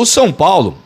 o São Paulo,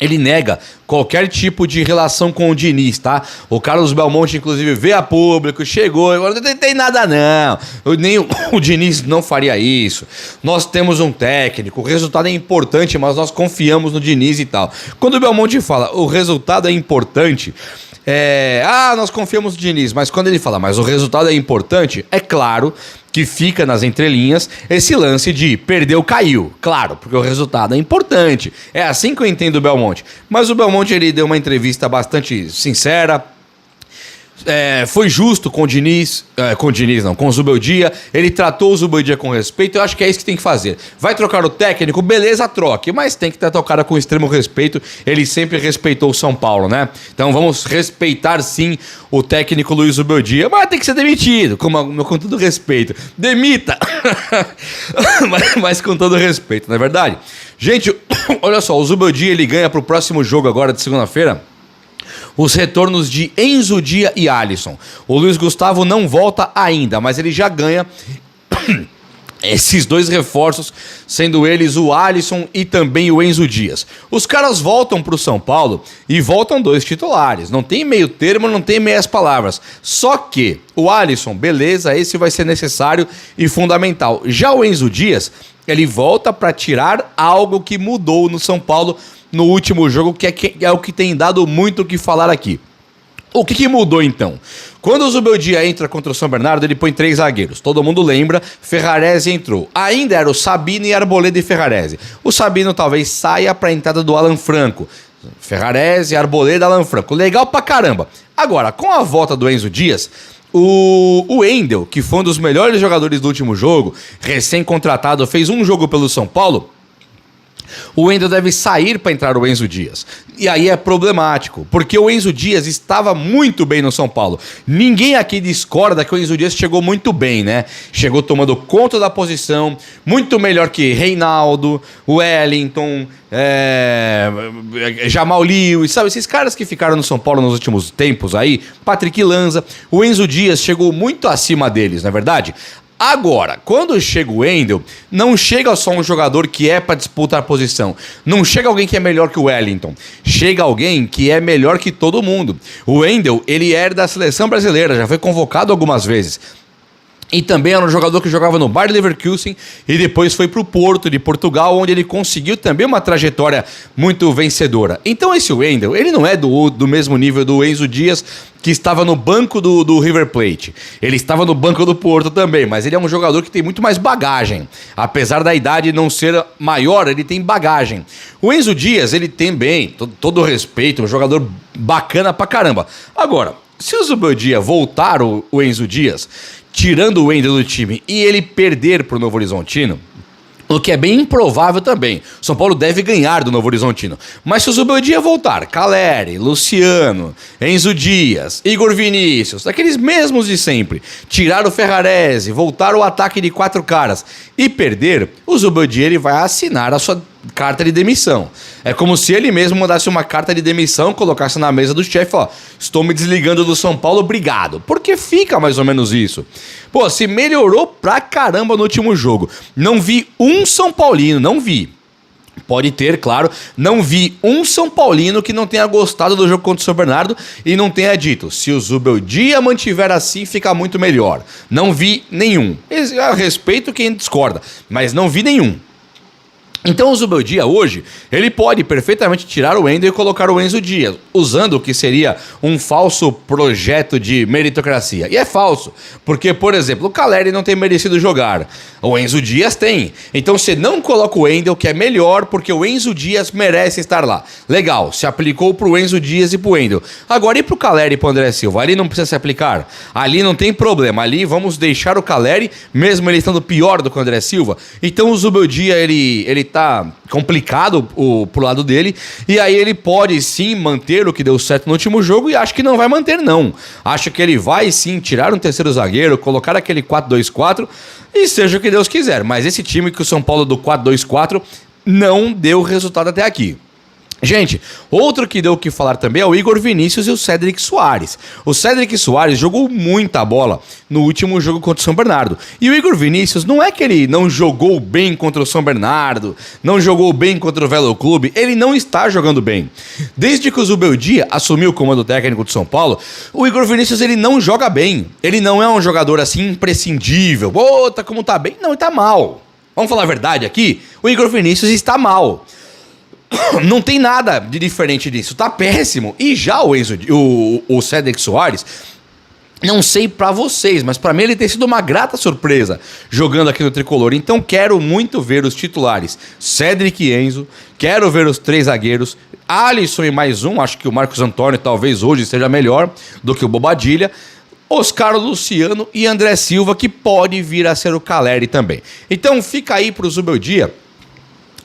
ele nega qualquer tipo de relação com o Diniz, tá? O Carlos Belmonte, inclusive, veio a público, chegou, agora não tem nada não. Nem o Diniz não faria isso. Nós temos um técnico, o resultado é importante, mas nós confiamos no Diniz e tal. Quando o Belmonte fala, o resultado é importante, nós confiamos no Diniz, mas quando ele fala, mas o resultado é importante, é claro que fica nas entrelinhas esse lance de perdeu, caiu. Claro, porque o resultado é importante. É assim que eu entendo o Belmonte. Mas o Belmonte, ele deu uma entrevista bastante sincera. Foi justo com o Diniz, com o Zubeldia. Ele tratou o Zubeldia com respeito. Eu acho que é isso que tem que fazer. Vai trocar o técnico, beleza, troque. Mas tem que tratar o cara com extremo respeito. Ele sempre respeitou o São Paulo, né? Então vamos respeitar sim o técnico Luiz Zubeldia. Mas tem que ser demitido, com todo respeito. Demita! mas com todo respeito, não é verdade? Gente, olha só, o Zubeldia, ele ganha pro próximo jogo agora de segunda-feira os retornos de Enzo Dia e Alisson. O Luiz Gustavo não volta ainda, mas ele já ganha esses dois reforços, sendo eles o Alisson e também o Enzo Dias. Os caras voltam pro São Paulo e voltam dois titulares. Não tem meio termo, não tem meias palavras. Só que o Alisson, beleza, esse vai ser necessário e fundamental. Já o Enzo Dias, ele volta para tirar algo que mudou no São Paulo no último jogo, que é o que tem dado muito o que falar aqui. O que mudou então? Quando o Zubeldia entra contra o São Bernardo, ele põe 3 zagueiros. Todo mundo lembra, Ferrarese entrou. Ainda era o Sabino e Arboleda e Ferrarese. O Sabino talvez saia para a entrada do Alan Franco. Ferrarese, Arboleda, Alan Franco. Legal pra caramba. Agora, com a volta do Enzo Dias, o Wendel, que foi um dos melhores jogadores do último jogo, recém-contratado, fez um jogo pelo São Paulo. O Wendel deve sair para entrar o Enzo Dias. E aí é problemático, porque o Enzo Dias estava muito bem no São Paulo. Ninguém aqui discorda que o Enzo Dias chegou muito bem, né? Chegou tomando conta da posição, muito melhor que Reinaldo, Wellington, Jamal Lewis, sabe? Esses caras que ficaram no São Paulo nos últimos tempos aí, Patrick Lanza. O Enzo Dias chegou muito acima deles, não é verdade? Agora, quando chega o Wendel, não chega só um jogador que é para disputar a posição. Não chega alguém que é melhor que o Wellington. Chega alguém que é melhor que todo mundo. O Wendel, ele era da seleção brasileira, já foi convocado algumas vezes. E também era um jogador que jogava no Bayer Leverkusen e depois foi para o Porto de Portugal, onde ele conseguiu também uma trajetória muito vencedora. Então esse Wendel, ele não é do mesmo nível do Enzo Dias, que estava no banco do River Plate. Ele estava no banco do Porto também, mas ele é um jogador que tem muito mais bagagem. Apesar da idade não ser maior, ele tem bagagem. O Enzo Dias, ele tem bem, todo respeito, um jogador bacana pra caramba. Agora, se o Zubeldia voltar o Enzo Dias, tirando o Wendel do time, e ele perder pro Novo Horizontino, o que é bem improvável também. São Paulo deve ganhar do Novo Horizontino. Mas se o Zubeldia voltar, Caleri, Luciano, Enzo Dias, Igor Vinícius, aqueles mesmos de sempre, tirar o Ferrarese, voltar o ataque de 4 caras e perder, o Zubeldia, ele vai assinar a sua carta de demissão. É como se ele mesmo mandasse uma carta de demissão, colocasse na mesa do chefe, ó, estou me desligando do São Paulo, obrigado. Porque fica mais ou menos isso. Pô, se melhorou pra caramba no último jogo. Não vi um São Paulino, não vi. Pode ter, claro, não vi um São Paulino que não tenha gostado do jogo contra o São Bernardo e não tenha dito, se o Zubeldia mantiver assim, fica muito melhor. Não vi nenhum. Eu respeito quem discorda, mas não vi nenhum. Então o Zubeldia hoje, ele pode perfeitamente tirar o Wendel e colocar o Enzo Dias, usando o que seria um falso projeto de meritocracia. E é falso, porque, por exemplo, o Caleri não tem merecido jogar, o Enzo Dias tem. Então você não coloca o Wendel, que é melhor, porque o Enzo Dias merece estar lá. Legal, se aplicou pro Enzo Dias e pro Wendel. Agora e pro Caleri e pro André Silva? Ali não precisa se aplicar, ali não tem problema, ali vamos deixar o Caleri, mesmo ele estando pior do que o André Silva. Então o Zubeldia, ele tá complicado pro lado dele, e aí ele pode sim manter o que deu certo no último jogo, e acho que não vai manter não. Acho que ele vai sim tirar um terceiro zagueiro, colocar aquele 4-2-4 e seja o que Deus quiser, mas esse time que o São Paulo do 4-2-4 não deu resultado até aqui. Gente, outro que deu o que falar também é o Igor Vinícius e o Cédric Soares. O Cédric Soares jogou muita bola no último jogo contra o São Bernardo. E o Igor Vinícius não é que ele não jogou bem contra o São Bernardo, não jogou bem contra o Velo Clube, ele não está jogando bem. Desde que o Zubeldia assumiu o comando técnico de São Paulo, o Igor Vinícius ele não joga bem. Ele não é um jogador assim imprescindível. Tá como tá bem? Não, ele tá mal. Vamos falar a verdade aqui? O Igor Vinícius está mal. Não tem nada de diferente disso, tá péssimo. E já o Cédric Soares, não sei pra vocês, mas pra mim ele tem sido uma grata surpresa jogando aqui no Tricolor. Então quero muito ver os titulares Cédric e Enzo, quero ver os 3 zagueiros, Alisson e mais um, acho que o Marcos Antônio talvez hoje seja melhor do que o Bobadilha, Oscar Luciano e André Silva, que pode vir a ser o Caleri também. Então fica aí pro Zubeldia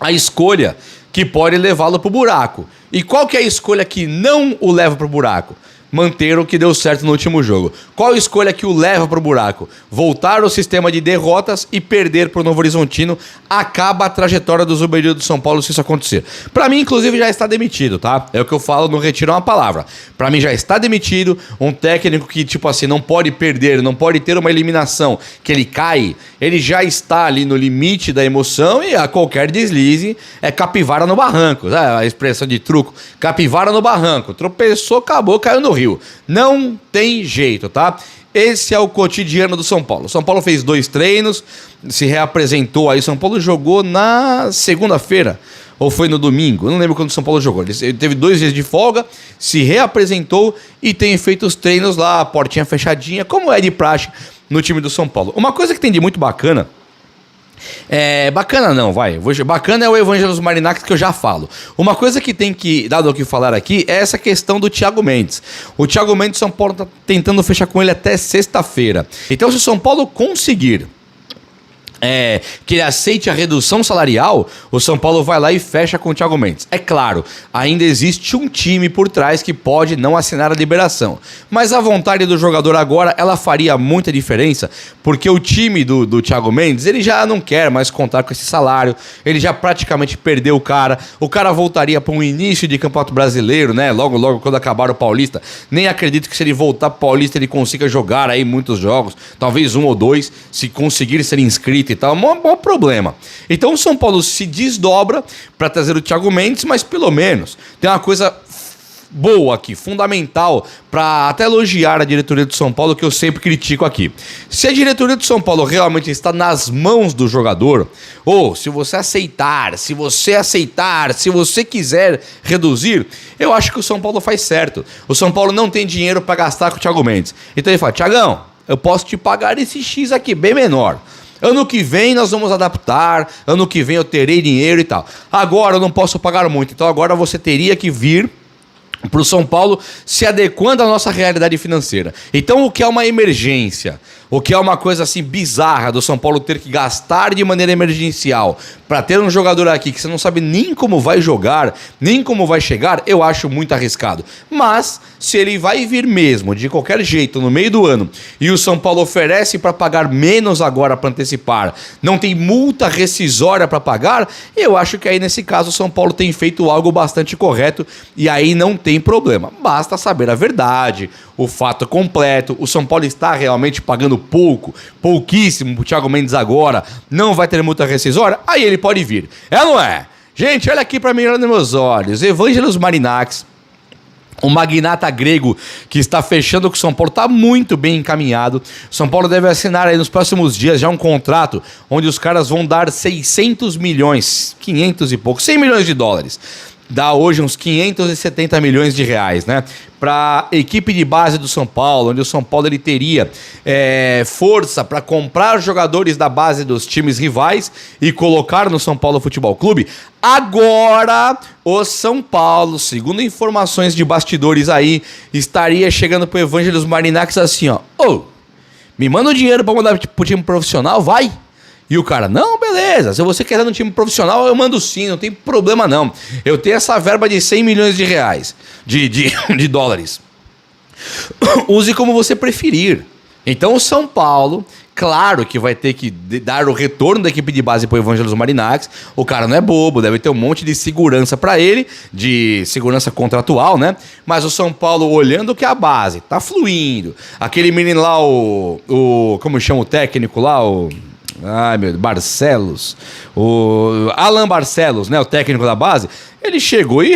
a escolha que pode levá-lo pro buraco. E qual que é a escolha que não o leva pro buraco? Manter o que deu certo no último jogo. Qual a escolha que o leva pro buraco? Voltar ao sistema de derrotas e perder pro Novo Horizontino. Acaba a trajetória do Zubeldia do São Paulo se isso acontecer. Pra mim, inclusive, já está demitido, tá? É o que eu falo, não retiro uma palavra. Pra mim já está demitido. Um técnico que, tipo assim, não pode perder, não pode ter uma eliminação, que ele cai, ele já está ali no limite da emoção e a qualquer deslize é capivara no barranco. A expressão de truco. Capivara no barranco. Tropeçou, acabou, caiu no rio. Não tem jeito, tá? Esse é o cotidiano do São Paulo. São Paulo fez 2 treinos, se reapresentou aí. São Paulo jogou na segunda-feira, ou foi no domingo? Eu não lembro quando o São Paulo jogou. Ele teve 2 dias de folga, se reapresentou e tem feito os treinos lá, portinha fechadinha, como é de praxe no time do São Paulo. Uma coisa que tem de muito bacana... bacana não, vai. Bacana é o Evangelos Marinax que eu já falo. Uma coisa que tem que dar do que falar aqui é essa questão do Thiago Mendes. O Thiago Mendes, São Paulo tá tentando fechar com ele até sexta-feira. Então, se o São Paulo conseguir que ele aceite a redução salarial, o São Paulo vai lá e fecha com o Thiago Mendes. É claro, ainda existe um time por trás que pode não assinar a liberação. Mas a vontade do jogador agora, ela faria muita diferença, porque o time do Thiago Mendes, ele já não quer mais contar com esse salário, ele já praticamente perdeu o cara voltaria para um início de Campeonato Brasileiro, né? Logo quando acabar o Paulista. Nem acredito que se ele voltar para o Paulista ele consiga jogar aí muitos jogos, talvez 1 ou 2, se conseguir ser inscrito e tal, é um bom problema. Então o São Paulo se desdobra para trazer o Thiago Mendes, mas pelo menos tem uma coisa boa aqui, fundamental, para até elogiar a diretoria do São Paulo, que eu sempre critico aqui. Se a diretoria do São Paulo realmente está nas mãos do jogador, ou se você aceitar, se você quiser reduzir, eu acho que o São Paulo faz certo. O São Paulo não tem dinheiro para gastar com o Thiago Mendes. Então ele fala: Thiagão, eu posso te pagar esse X aqui, bem menor. Ano que vem nós vamos adaptar, ano que vem eu terei dinheiro e tal. Agora eu não posso pagar muito, então agora você teria que vir para o São Paulo se adequando à nossa realidade financeira. Então o que é uma emergência? O que é uma coisa assim bizarra do São Paulo ter que gastar de maneira emergencial para ter um jogador aqui que você não sabe nem como vai jogar, nem como vai chegar, eu acho muito arriscado. Mas se ele vai vir mesmo, de qualquer jeito, no meio do ano, e o São Paulo oferece para pagar menos agora para antecipar, não tem multa rescisória para pagar, eu acho que aí nesse caso o São Paulo tem feito algo bastante correto e aí não tem problema. Basta saber a verdade, o fato completo. O São Paulo está realmente pagando pouquíssimo pro Thiago Mendes agora, não vai ter multa rescisória, aí ele pode vir. Não é? Gente, olha aqui pra mim, olha nos meus olhos. Evangelos Marinax, um magnata grego que está fechando com o São Paulo, está muito bem encaminhado. São Paulo deve assinar aí nos próximos dias já um contrato onde os caras vão dar 600 milhões, 500 e pouco, 100 milhões de dólares. Dá hoje uns 570 milhões de reais, né? Para a equipe de base do São Paulo, onde o São Paulo ele teria força para comprar jogadores da base dos times rivais e colocar no São Paulo Futebol Clube. Agora, o São Paulo, segundo informações de bastidores aí, estaria chegando pro Evangelos Marinax assim, ó. Me manda o dinheiro para mandar pro time profissional, vai! E o cara: não, beleza, se você quer no time profissional, eu mando sim, não tem problema não. Eu tenho essa verba de 100 milhões de reais, de dólares. Use como você preferir. Então o São Paulo Claro que vai ter que dar o retorno da equipe de base pro Evangelos Marinax. O cara não é bobo, deve ter um monte de segurança pra ele, de segurança contratual, né? Mas o São Paulo, olhando que a base tá fluindo. Aquele menino lá, como chama o técnico lá? Ai, meu Deus, Barcelos. O Alan Barcelos, né? O técnico da base. Ele chegou e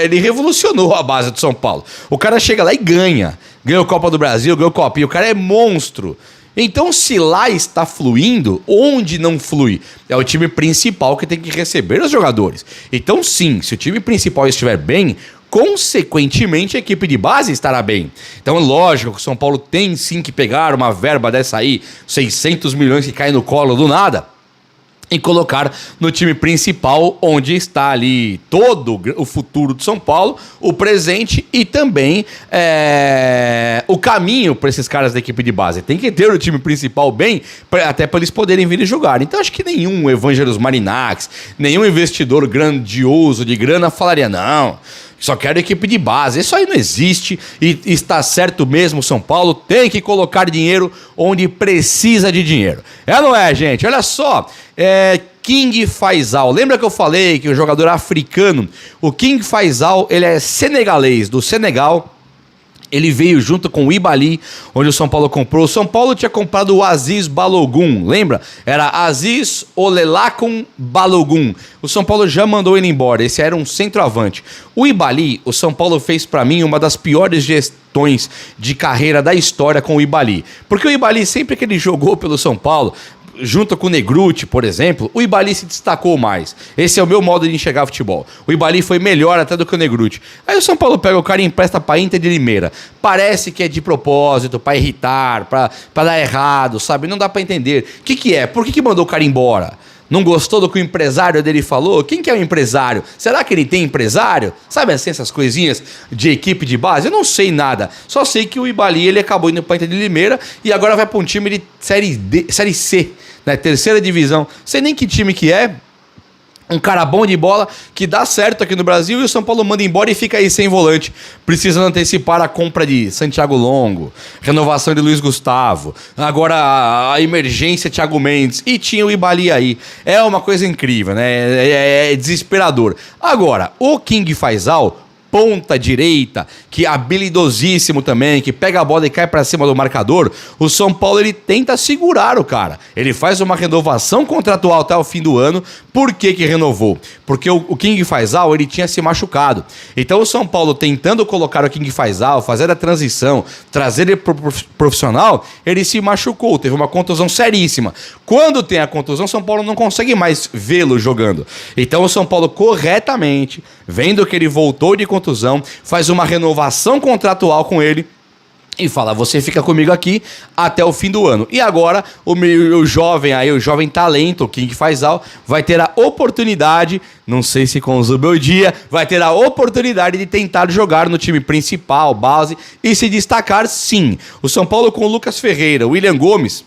ele revolucionou a base do São Paulo. O cara chega lá e ganha. Ganhou Copa do Brasil, ganhou Copinha. O cara é monstro. Então, se lá está fluindo, onde não flui? É o time principal que tem que receber os jogadores. Então, sim, se o time principal estiver bem, consequentemente a equipe de base estará bem. Então, lógico que o São Paulo tem sim que pegar uma verba dessa aí, 600 milhões que cai no colo do nada, e colocar no time principal, onde está ali todo o futuro do São Paulo, o presente e também o caminho para esses caras da equipe de base. Tem que ter o time principal bem, até para eles poderem vir e jogar. Então acho que nenhum Evangelos Marinax, nenhum investidor grandioso de grana falaria, não, só quero equipe de base. Isso aí não existe e está certo mesmo. São Paulo tem que colocar dinheiro onde precisa de dinheiro. É ou não é, gente? Olha só. King Faisal. Lembra que eu falei que o jogador africano, o King Faisal, ele é senegalês, do Senegal. Ele veio junto com o Ibali, onde o São Paulo comprou. O São Paulo tinha comprado o Aziz Balogun, lembra? Era Aziz Olelakun Balogun. O São Paulo já mandou ele embora, esse era um centroavante. O Ibali, o São Paulo fez pra mim uma das piores gestões de carreira da história com o Ibali. Porque o Ibali, sempre que ele jogou pelo São Paulo, junto com o Negruti, por exemplo, o Ibali se destacou mais. Esse é o meu modo de enxergar futebol. O Ibali foi melhor até do que o Negruti. Aí o São Paulo pega o cara e empresta pra Inter de Limeira. Parece que é de propósito, pra irritar, pra dar errado, sabe? Não dá pra entender. O que é? Por que mandou o cara embora? Não gostou do que o empresário dele falou? Quem que é o empresário? Será que ele tem empresário? Sabe assim, essas coisinhas de equipe de base? Eu não sei nada. Só sei que o Ibali, ele acabou indo pra Inter de Limeira e agora vai pra um time de Série C, né? Terceira divisão. Sei nem que time que é. Um cara bom de bola que dá certo aqui no Brasil e o São Paulo manda embora e fica aí sem volante. Precisando antecipar a compra de Santiago Longo, renovação de Luiz Gustavo, agora a emergência Thiago Mendes e tinha o Ibali aí. É uma coisa incrível, né? É desesperador. Agora, o King Faisal, ponta direita, que é habilidosíssimo também, que pega a bola e cai pra cima do marcador, o São Paulo ele tenta segurar o cara. Ele faz uma renovação contratual até o fim do ano. Por que renovou? Porque o King Faisal, ele tinha se machucado. Então o São Paulo tentando colocar o King Faisal, fazer a transição, trazer ele pro profissional, ele se machucou, teve uma contusão seríssima. Quando tem a contusão, o São Paulo não consegue mais vê-lo jogando. Então o São Paulo corretamente, vendo que ele voltou de contusão, faz uma renovação contratual com ele e fala, você fica comigo aqui até o fim do ano. E agora, o jovem talento, o King Faisal, vai ter a oportunidade, não sei se com o Zubeldia, vai ter a oportunidade de tentar jogar no time principal, base, e se destacar sim. O São Paulo com o Lucas Ferreira, o William Gomes,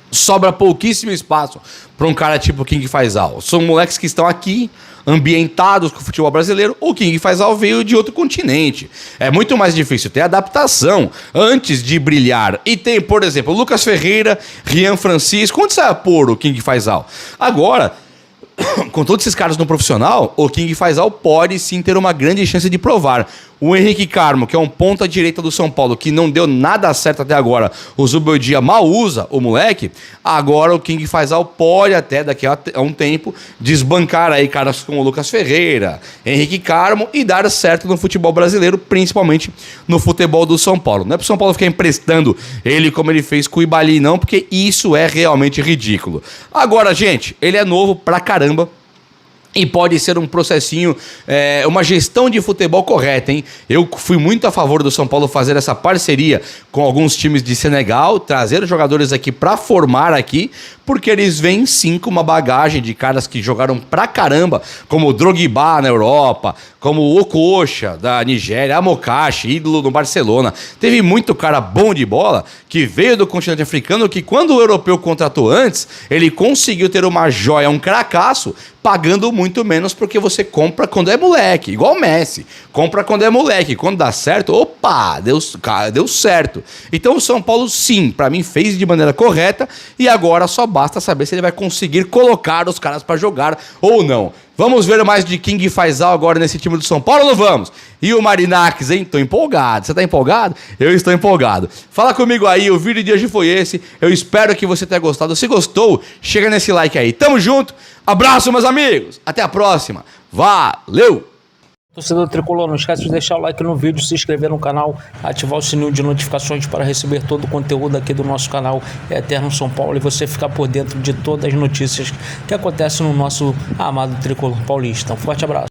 sobra pouquíssimo espaço para um cara tipo King Faisal. São moleques que estão aqui, ambientados com o futebol brasileiro. O King Faisal veio de outro continente. É muito mais difícil ter adaptação antes de brilhar. E tem, por exemplo, Lucas Ferreira, Rian Francisco. Onde você vai pôr o King Faisal? Agora, com todos esses caras no profissional, o King Faisal pode sim ter uma grande chance de provar. O Henrique Carmo, que é um ponta direita do São Paulo, que não deu nada certo até agora, o Zubeldia mal usa o moleque, agora o King Faisal pode até, daqui a um tempo, desbancar aí caras como o Lucas Ferreira, Henrique Carmo e dar certo no futebol brasileiro, principalmente no futebol do São Paulo. Não é pro São Paulo ficar emprestando ele como ele fez com o Ibali, não, porque isso é realmente ridículo. Agora, gente, ele é novo pra caramba. E pode ser um processinho, uma gestão de futebol correta, hein? Eu fui muito a favor do São Paulo fazer essa parceria com alguns times de Senegal, trazer jogadores aqui pra formar aqui, porque eles vêm sim com uma bagagem de caras que jogaram pra caramba, como o Drogba na Europa, como o Okocha da Nigéria, Amokachi, ídolo no Barcelona. Teve muito cara bom de bola que veio do continente africano, que quando o europeu contratou antes, ele conseguiu ter uma joia, um cracaço, pagando muito menos porque você compra quando é moleque, igual o Messi. Compra quando é moleque, quando dá certo, opa, deu certo. Então o São Paulo, sim, pra mim fez de maneira correta e agora só basta saber se ele vai conseguir colocar os caras pra jogar ou não. Vamos ver mais de King Faisal agora nesse time do São Paulo ou não vamos? E o Marinakis, hein? Tô empolgado. Você tá empolgado? Eu estou empolgado. Fala comigo aí, o vídeo de hoje foi esse. Eu espero que você tenha gostado. Se gostou, chega nesse like aí. Tamo junto. Abraço, meus amigos. Até a próxima. Valeu! Torcedor Tricolor, não esquece de deixar o like no vídeo, se inscrever no canal, ativar o sininho de notificações para receber todo o conteúdo aqui do nosso canal Eterno São Paulo e você ficar por dentro de todas as notícias que acontecem no nosso amado Tricolor paulista. Um forte abraço.